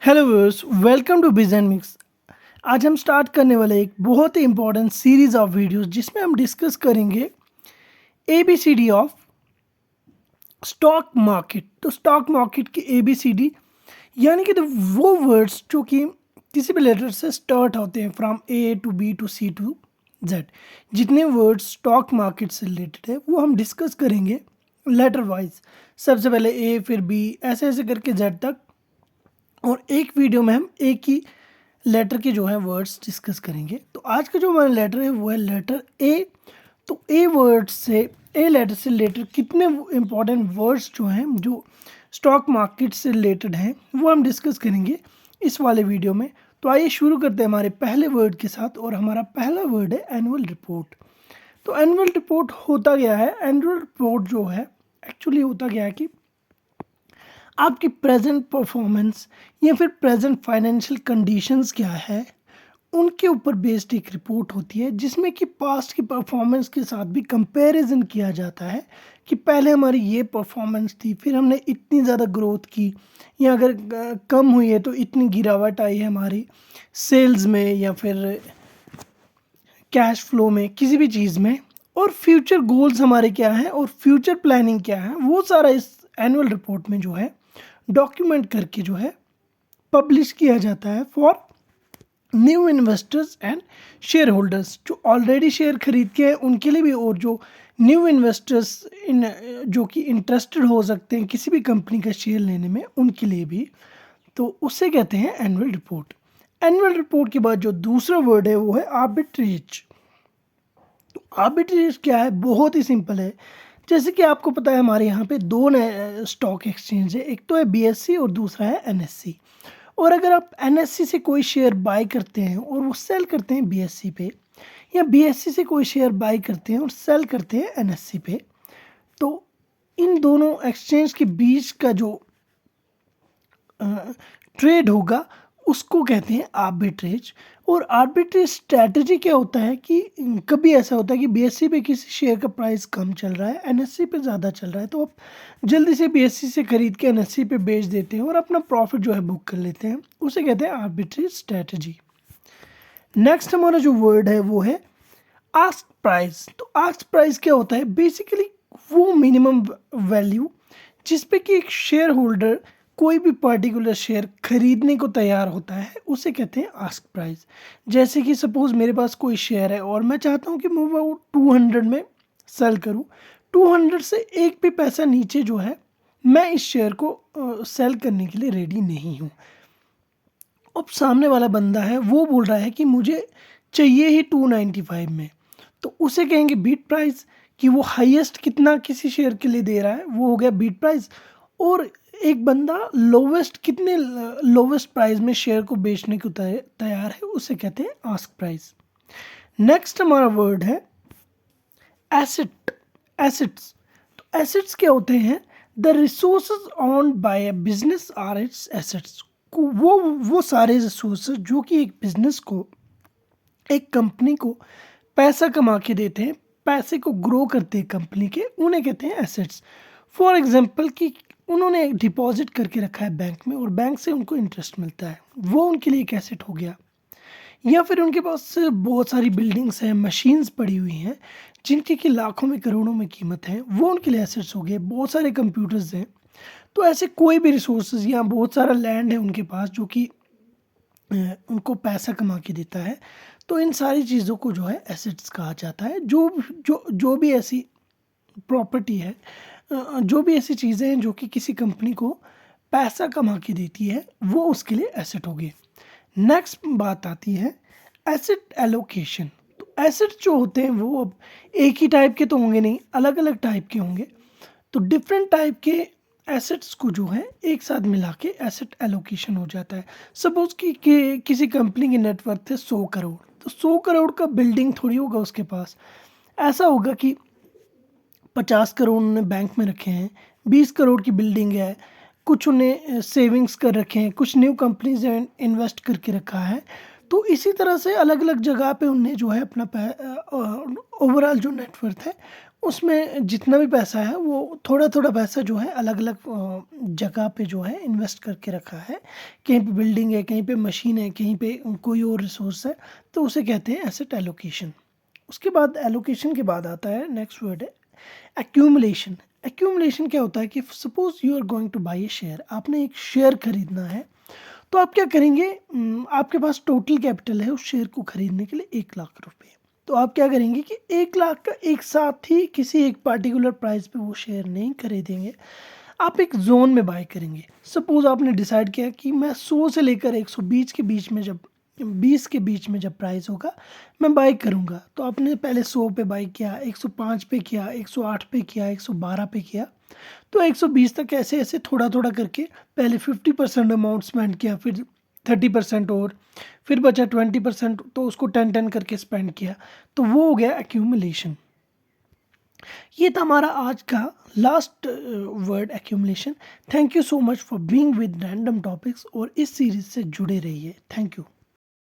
Hello viewers, welcome to बिज and mix. आज हम स्टार्ट करने वाले एक बहुत ही इंपॉर्टेंट सीरीज ऑफ वीडियोस जिसमें हम डिस्कस करेंगे एबीसीडी ऑफ स्टॉक मार्केट। तो स्टॉक मार्केट की एबीसीडी यानी कि वो वर्ड्स जो कि किसी भी लेटर से स्टार्ट होते हैं, from A to B to C to Z. जितने वर्ड्स स्टॉक मार्केट से रिलेटेड है वो हम डिस्कस करेंगे लेटर वाइज। सबसे पहले ए, फिर बी, ऐसे ऐसे करके जेड तक। और एक वीडियो में हम एक ही लेटर के जो है वर्ड्स डिस्कस करेंगे। तो आज का जो हमारा लेटर है वो है लेटर ए। तो ए वर्ड से, ए लेटर से रिलेटेड कितने इंपॉर्टेंट वर्ड्स जो हैं जो स्टॉक मार्केट से रिलेटेड हैं वो हम डिस्कस करेंगे इस वाले वीडियो में। तो आइए शुरू करते हैं हमारे पहले वर्ड के साथ, और हमारा पहला वर्ड है एनुअल रिपोर्ट। तो एनुअल रिपोर्ट होता गया है, एनुअल रिपोर्ट जो है एक्चुअली होता गया है कि आपकी प्रेजेंट परफॉर्मेंस या फिर प्रेजेंट फाइनेंशियल कंडीशंस क्या है उनके ऊपर बेस्ड एक रिपोर्ट होती है, जिसमें कि पास्ट की परफॉर्मेंस के साथ भी कंपैरिजन किया जाता है कि पहले हमारी ये परफॉर्मेंस थी, फिर हमने इतनी ज़्यादा ग्रोथ की, या अगर कम हुई है तो इतनी गिरावट आई है हमारी सेल्स में या फिर कैश फ्लो में, किसी भी चीज़ में। और फ्यूचर गोल्स हमारे क्या हैं और फ्यूचर प्लानिंग क्या है, वो सारा इस एनुअल रिपोर्ट में जो है डॉक्यूमेंट करके जो है पब्लिश किया जाता है for new investors and share holders. जो ऑलरेडी शेयर खरीद के हैं उनके लिए भी, और जो न्यू इन्वेस्टर्स जो कि इंटरेस्टेड हो सकते हैं किसी भी कंपनी का शेयर लेने में, उनके लिए भी। तो उससे कहते हैं एनुअल रिपोर्ट। एनुअल रिपोर्ट के बाद जो दूसरा वर्ड है वो है आर्बिट्रेज। तो आर्बिट्रेज क्या है? बहुत ही सिंपल है। जैसे कि आपको पता है हमारे यहाँ पे दो नए स्टॉक एक्सचेंज है, एक तो है बीएससी और दूसरा है एनएससी। और अगर आप एनएससी से कोई शेयर बाय करते हैं और वो सेल करते हैं बीएससी पे, या बीएससी से कोई शेयर बाय करते हैं और सेल करते हैं एनएससी पे, तो इन दोनों एक्सचेंज के बीच का जो ट्रेड होगा उसको कहते हैं आर्बिट्रेज। और आर्बिट्रेज स्ट्रैटेजी क्या होता है कि कभी ऐसा होता है कि बीएससी पे किसी शेयर का प्राइस कम चल रहा है, एनएससी पे ज़्यादा चल रहा है, तो आप जल्दी से बीएससी से खरीद के एनएससी पे बेच देते हैं और अपना प्रॉफिट जो है बुक कर लेते हैं, उसे कहते हैं आर्बिट्रेज स्ट्रैटेजी। नेक्स्ट हमारा जो वर्ड है वो है आस्क प्राइस। तो आस्क प्राइस क्या होता है? बेसिकली वो मिनिमम वैल्यू जिस पे कि एक शेयर होल्डर कोई भी पर्टिकुलर शेयर खरीदने को तैयार होता है, उसे कहते हैं आस्क प्राइस। जैसे कि सपोज मेरे पास कोई शेयर है और मैं चाहता हूँ कि मैं वो 200 में सेल करूँ। 200 से एक भी पैसा नीचे जो है मैं इस शेयर को सेल करने के लिए रेडी नहीं हूँ। अब सामने वाला बंदा है वो बोल रहा है कि मुझे चाहिए ही 295 में, तो उसे कहेंगे बीट प्राइस। कि वो हाईएस्ट कितना किसी शेयर के लिए दे रहा है वो हो गया बीट प्राइस। और एक बंदा लोवेस्ट कितने लोवेस्ट प्राइस में शेयर को बेचने को तैयार है, उसे कहते हैं आस्क प्राइस। नेक्स्ट हमारा वर्ड है एसेट। एसेट्स। तो एसेट्स क्या होते हैं? The resources owned by a business are its assets. वो सारे रिसोर्सेज जो कि एक बिजनेस को, एक कंपनी को पैसा कमा के देते हैं, पैसे को ग्रो करते हैं कंपनी के, उन्हें कहते हैं एसेट्स। फॉर एग्जांपल कि उन्होंने एक डिपॉजिट करके रखा है बैंक में और बैंक से उनको इंटरेस्ट मिलता है, वो उनके लिए एक एसेट हो गया। या फिर उनके पास बहुत सारी बिल्डिंग्स हैं, मशीन्स पड़ी हुई हैं जिनकी कि लाखों में करोड़ों में कीमत है, वो उनके लिए एसेट्स हो गए। बहुत सारे कंप्यूटर्स हैं। तो ऐसे कोई भी रिसोर्सेज या बहुत सारा लैंड है उनके पास जो कि उनको पैसा कमा के देता है, तो इन सारी चीज़ों को जो है एसेट्स कहा जाता है। जो भी ऐसी प्रॉपर्टी है, जो भी ऐसी चीज़ें हैं जो कि किसी कंपनी को पैसा कमा के देती है, वो उसके लिए एसेट होगी। नेक्स्ट बात आती है एसेट एलोकेशन। तो एसेट जो होते हैं वो अब एक ही टाइप के तो होंगे नहीं, अलग अलग टाइप के होंगे। तो डिफरेंट टाइप के एसेट्स को जो है एक साथ मिला के एसेट एलोकेशन हो जाता है। सपोज कि किसी कंपनी की नेटवर्थ है 100 करोड़, तो 100 करोड़ का बिल्डिंग थोड़ी होगा उसके पास। ऐसा होगा कि 50 करोड़ उन्होंने बैंक में रखे हैं, 20 करोड़ की बिल्डिंग है, कुछ उन्हें सेविंग्स कर रखे हैं, कुछ न्यू कंपनीज में इन्वेस्ट करके रखा है। तो इसी तरह से अलग अलग जगह पे उनने जो है अपना ओवरऑल जो नेटवर्थ है उसमें जितना भी पैसा है वो थोड़ा-थोड़ा पैसा जो है अलग-अलग जगह पे जो है इन्वेस्ट करके रखा है। कहीं पे बिल्डिंग है, कहीं पे मशीन है, कहीं पे कोई और रिसोर्स है, तो उसे कहते हैं एसेट एलोकेशन। उसके बाद एलोकेशन के बाद आता है नेक्स्ट वर्ड है एक्यूमुलेशन। एक्यूमुलेशन क्या होता है कि suppose you are going to buy a share, आपने एक शेयर खरीदना है, तो आप क्या करेंगे, आपके पास टोटल कैपिटल है उस शेयर को खरीदने के लिए 1,00,000 रुपए। तो आप क्या करेंगे कि 1,00,000 का एक साथ ही किसी एक पार्टिकुलर प्राइस पे वो शेयर नहीं खरीदेंगे, आप एक जोन में बाय करेंगे। सपोज आपने डिसाइड किया कि मैं 100 से लेकर 120 के बीच में, जब 20 के बीच में जब प्राइस होगा मैं बाय करूँगा, तो आपने पहले 100 पे बाय किया, 105 पे किया, 108 पे किया, 112 पे किया, तो 120 तक ऐसे ऐसे थोड़ा थोड़ा करके पहले 50% अमाउंट स्पेंड किया, फिर 30% और फिर बचा 20%, तो उसको 10-10 करके स्पेंड किया, तो वो हो गया एक्यूमुलेशन। ये था हमारा आज का last word accumulation. Thank you so much for being with random topics, और इस सीरीज से जुड़े रहिए। Thank you.